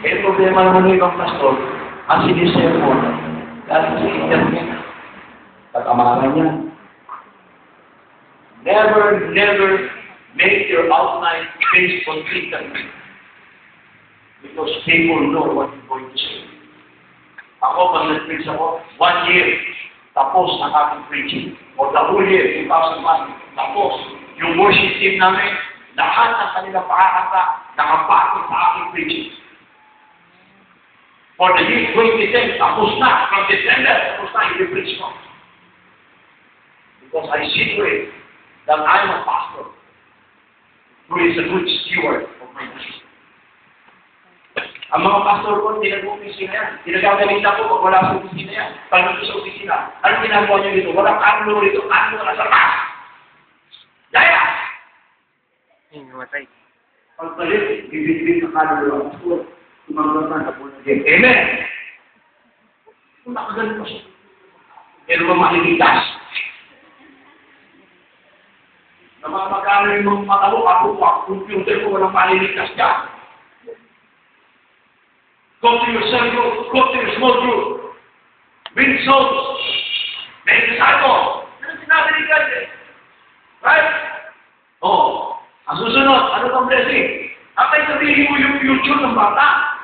Eh, problema naman ng ibang pastor, ang sinisermon, dahil sa internet, pag-amaran niya. Never make your outline based on written. Because people know what you're going to say. Ako, pag nag-preach ako, 1 year, tapos ang aking preaching. O the whole year, 2001, tapos yung worship team namin, lahat ng kanilang pakakanta, nakapakot sa aking preaching. For the year 2010, tapos na, from December, tapos na, i-preach ko. Because I see to it that I'm a pastor who is a good steward of my life. Ang mga pastor ko, hindi nag-opisina yan. Tinagagalitan ko pag wala sa opisina yan. Pag nandito sa opisina, anong ginagawa niyo dito? Walang kanulo rito, kanulo na sa labas. Yaya! Namatay. Pagpalit, bibit-bit na kanulo ang pastor. Tumanggap na po na din. Amen! Kung nakagalit ko siya. Pero mamaliligtas. Namamagano yung mga mata mo, ako, computer ko, walang maliligtas dyan. Go to your cell group, go to your small group. Win souls. Make disciples. Ano sinabi ni God eh? Right? Oh, ang susunod, ano kang blessing? Ang may sabihin mo yung future ng bata.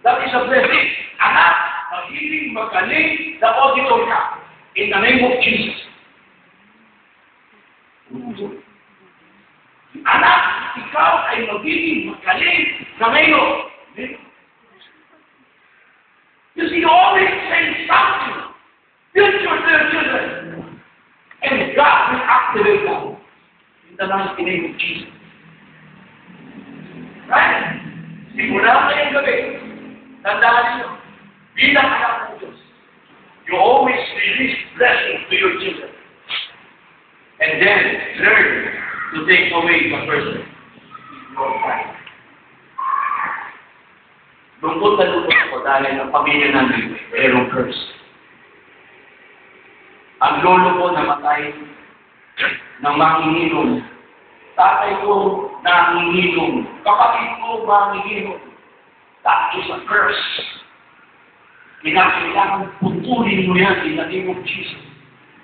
That is a blessing. Anak, magiging magaling na auditor ka. In the name of Jesus. Anak, ikaw ay magiging magaling na mayor. You see, you always say something. Future their children. And God will activate them in the mighty name of Jesus. Right? Simula ngayong gabi, tandaan niyo, bilang anak ng Diyos, you always release blessings to your children. And then learn to take away the person your life. Lungkot na lungkot ako dahil ang pamilya namin mayroong curse. Ang lolo ko namatay ng manginginom. Tatay ko nanginginom. Kapatid ko manginginom. That is a curse. Kailangan putulin mo yan in the name of Jesus.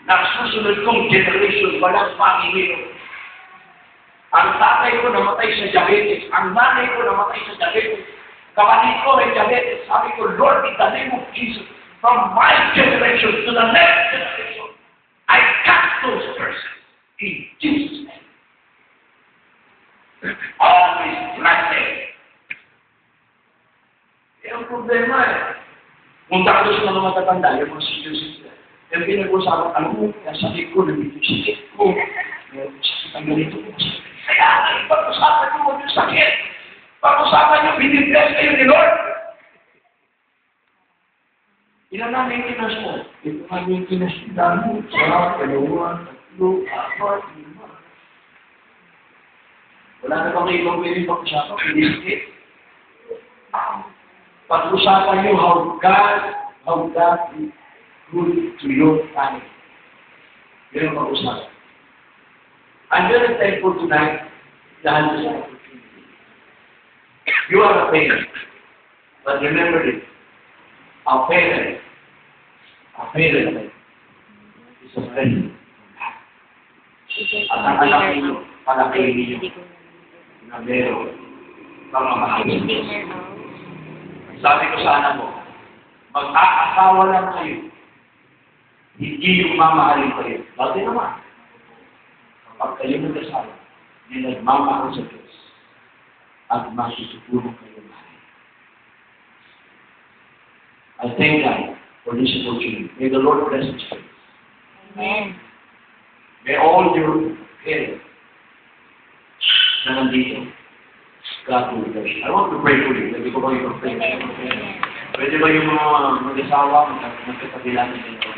Nagsusunod kong generation, walang manginginom. Ang tatay ko namatay sa diabetes. Ang nanay ko namatay sa diabetes. Kapatid ko may diabetes. Sabi ko, Lord, in the name of Jesus, from my generation to the next generation, I cut those persons in Jesus' name. Always blessing. Eh, ang problema eh. Punta ko sa mga matatanda, yung mga senior citizen. Yung pinag-usapan, alam mo, nasa ko, nabibigit ko. Meron sakit ang ganito ko. Kaya, pag-usapan mo yung sakit. Pag-usapan nyo, binibless kayo ni Lord. Ilan na maintenance mo? Ito na maintenance ni Damo. Sa, dalawa, tatlo, apat, lima. Wala na bang ibang pwede pag-usapan? Binisip. Pag-usapan nyo how God is good to your family. Yan ang pag-usapan. I'm very thankful tonight dahil sa opportunity. You are a parent. But remember this. A parent is a friend. At ang anak ninyo, palakayin ninyo na meron pamamahal. Sabi ko sa anak mo, mag-aasawa lang kayo. Hindi yung mamahalin kayo. Dati naman, kapag kayo nag-asawa, hindi nagmamahal sa Diyos at makikitulong kayo mahal. I thank God for this opportunity. May the Lord bless you. Amen. May all your parents na nandito, God will bless you. I want to pray for you. Pwede ko ba yung pray? Pwede ba yung mga mag-asawa, magkatabilan nito?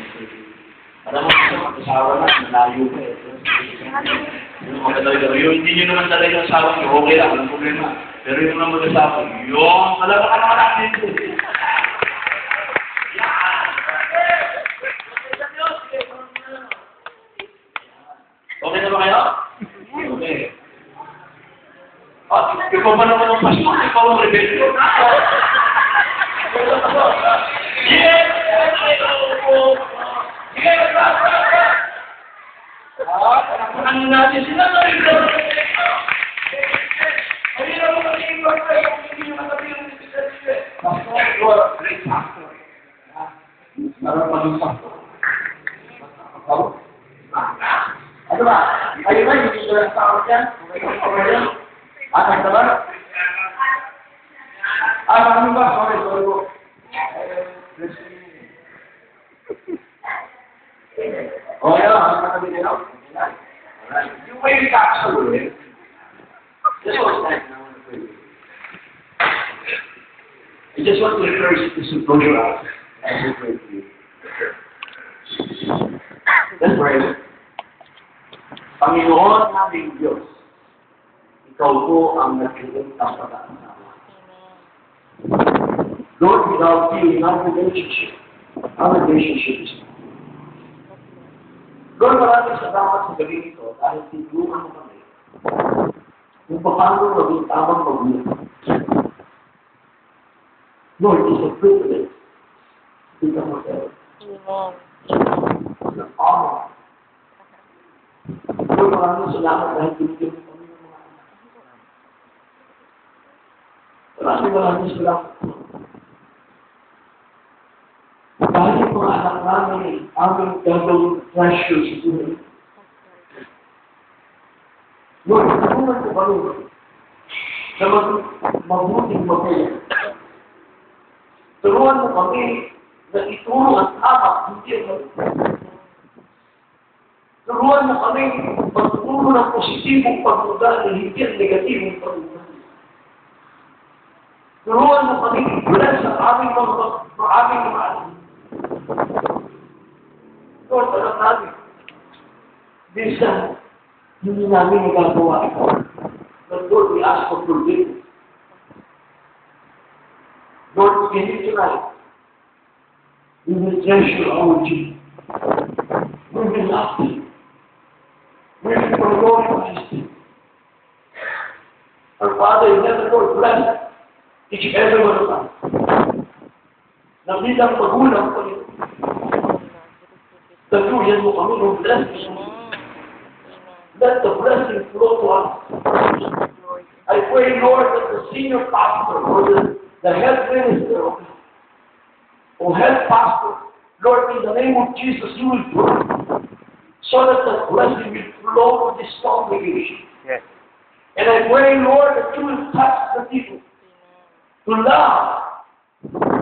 Alam mo, mag-asawa na, nalayo pa eh. Yung hindi nyo naman talaga yung asawa nyo, okay lang, walang problema. Pero yung mga mag-asawa, yung alaga ka naman natin ito. Okay na ba kayo? Okay. Ikaw ba naman ang pastor? Ikaw ang rebellion? Yes! Yes! Ano natin sila? Ayun ang mga iba kayo kung hindi nyo matabihin ng isa-isa. Pastor, you are a great pastor. Meron pa yung pastor. Ano ba? Ayun ba? Hindi nyo lang tawag yan? Anak na ba? Ano ba? Sorry po. Oh, yeah. Ano ka sabi nila? Yung way we capture it. I just want to encourage you to close your eyes as we pray for you. Let's pray. Panginoon naming Diyos, Ikaw po ang nagkikita sa amin. Lord, without you, our relationship is Lord, maraming salamat sa gabi ito dahil tinulungan mo kami kung paano maging tamang magulang. Lord, it's a privilege to become a parent. It's an honor. Lord, maraming salamat dahil tinulungan mo kami ng mga anak. Maraming salamat. Dahil yung mga anak namin, aming gagawing treasures sa buhay. Lord, tulungan ko kami na mabuting magaya. Tulungan mo kami na ituro ang tama, hindi ang mali. Tulungan mo kami magturo ng positibong pag-ugali, hindi ang negatibong pag-ugali. Tulungan mo kami bless ang aming mga Lord, alam namin. Minsan, hindi namin nagagawa ito. But Lord, we ask for forgiveness. Lord, in it tonight, we will treasure our children. We will love them. We will glorify them. Our Father in heaven, Lord, bless each and every one of us. Na bilang magulang ko nito. Tagluyan mo kami ng blessing. Let the blessing flow to us. I pray, Lord, that the senior pastor or the head minister or head pastor, Lord, in the name of Jesus, you will pray so that the blessing will flow to this congregation. Yes. And I pray, Lord, that you will touch the people to love.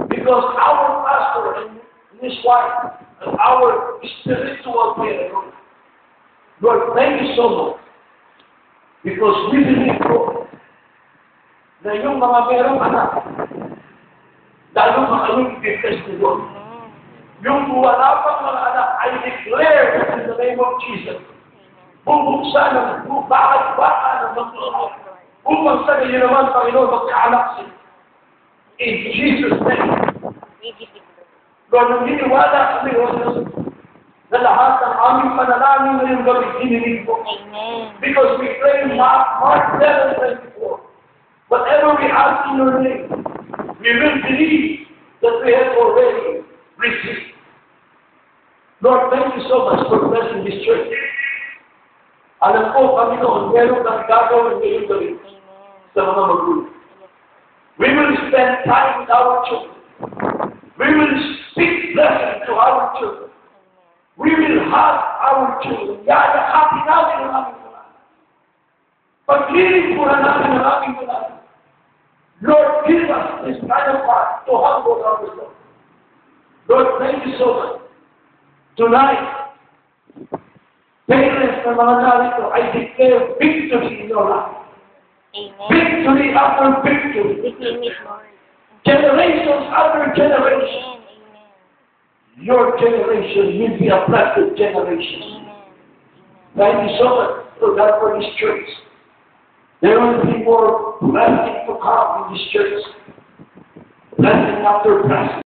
Because our pastor and his wife and our spiritual parent, Lord, thank you so much. Because we believe, Lord, na yung mga merong anak, lalo makaming i-bless ni Lord. Yung wala pang mga anak, I declare in the name of Jesus, bubuksan ng bakit-baka ng magtulog. Upang sa ganyan naman, Panginoon, magkaanak sila. In Jesus' name. Lord, naniniwala kami, Lord, na lahat ng aming panalangin ngayong gabi, dininig po. Because we pray Mark 7:24. Whatever we ask in your name, we will believe that we have already received. Lord, thank you so much for blessing this church. Alam po, Panginoon, meron kang gagawin ngayong gabi sa mga magulang. We will spend time with our children. We will speak blessing to our children. We will hug our children. Yayakapin namin ang aming mga anak. Pagliling po na namin ang aming mga anak. Lord, give us this kind of heart to humble ourselves. Lord, thank you so much. Tonight, parents na mga narito, I declare victory in your life. Amen. Victory after victory. Generations after generation. Amen. Your generation will be a blessed generation. Thank you so much for that for this church. There will be more blessing to come in this church. Blessing after blessing.